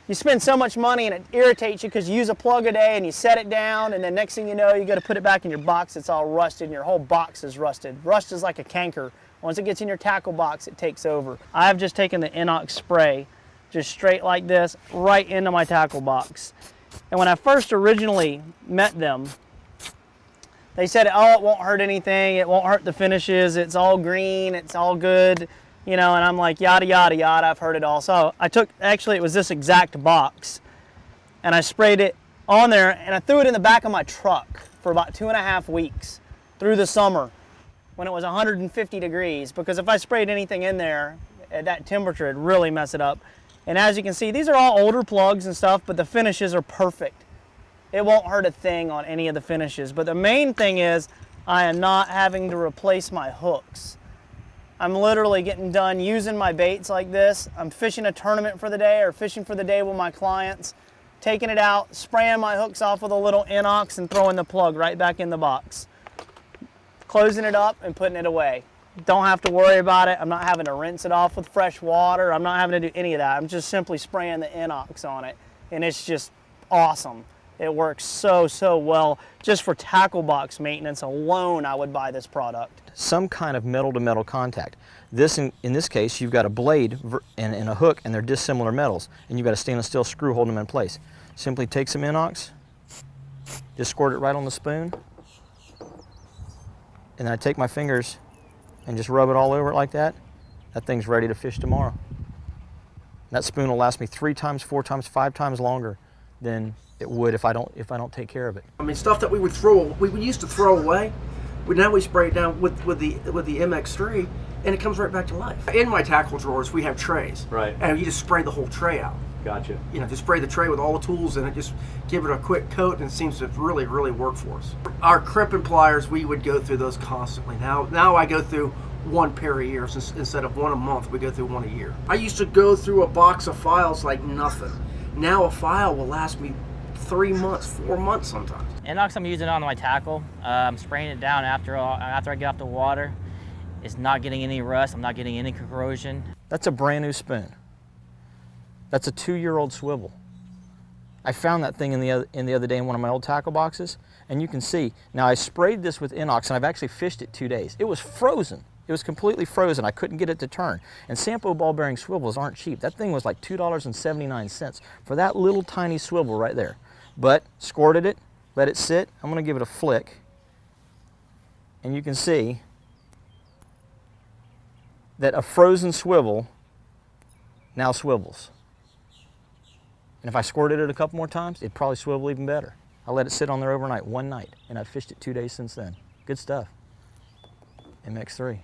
you spend so much money and it irritates you because you use a plug a day and you set it down, and then next thing you know, you got to put it back in your box. It's all rusted and your whole box is rusted. Rust is like a canker. Once it gets in your tackle box, it takes over. I've just taken the inox spray, just straight like this, right into my tackle box. And when I first originally met them, they said, oh, it won't hurt anything, it won't hurt the finishes, it's all green, it's all good. You know, and I'm like, yada, yada, yada, I've heard it all. So I took, actually it was this exact box, and I sprayed it on there, and I threw it in the back of my truck for about 2.5 weeks through the summer when it was 150 degrees, because if I sprayed anything in there at that temperature, it'd really mess it up. And as you can see, these are all older plugs and stuff, but the finishes are perfect. It won't hurt a thing on any of the finishes. But the main thing is, I am not having to replace my hooks. I'm literally getting done using my baits like this. I'm fishing a tournament for the day or fishing for the day with my clients, taking it out, spraying my hooks off with a little inox and throwing the plug right back in the box. Closing it up and putting it away. Don't have to worry about it. I'm not having to rinse it off with fresh water. I'm not having to do any of that. I'm just simply spraying the inox on it, and it's just awesome. It works so, so well. Just for tackle box maintenance alone, I would buy this product. Some kind of metal-to-metal contact. This, in this case, you've got a blade and a hook, and they're dissimilar metals, and you've got a stainless steel screw holding them in place. Simply take some inox, just squirt it right on the spoon, and then I take my fingers and just rub it all over it like that. That thing's ready to fish tomorrow. That spoon will last me 3 times, 4 times, 5 times longer than it would if I don't take care of it. I mean, stuff that we used to throw away, now we spray it down with the MX3, and it comes right back to life. In my tackle drawers, we have trays. Right. And you just spray the whole tray out. Gotcha. You know, just spray the tray with all the tools in it, just give it a quick coat, and it seems to really, really work for us. Our crimping pliers, we would go through those constantly. Now I go through 1 pair a year instead of 1 a month. We go through 1 a year. I used to go through a box of files like nothing. Now a file will last me 3 months, 4 months sometimes. Inox I'm using on my tackle. I'm spraying it down after I get off the water. It's not getting any rust. I'm not getting any corrosion. That's a brand new spoon. That's a 2-year-old swivel. I found that thing in the other day in one of my old tackle boxes, and you can see, now I sprayed this with inox, and I've actually fished it 2 days. It was frozen. It was completely frozen. I couldn't get it to turn. And Sampo ball bearing swivels aren't cheap. That thing was like $2.79 for that little tiny swivel right there. But squirted it, let it sit. I'm going to give it a flick, and you can see that a frozen swivel now swivels. And if I squirted it a couple more times, it'd probably swivel even better. I let it sit on there overnight, 1 night, and I've fished it 2 days since then. Good stuff. MX3.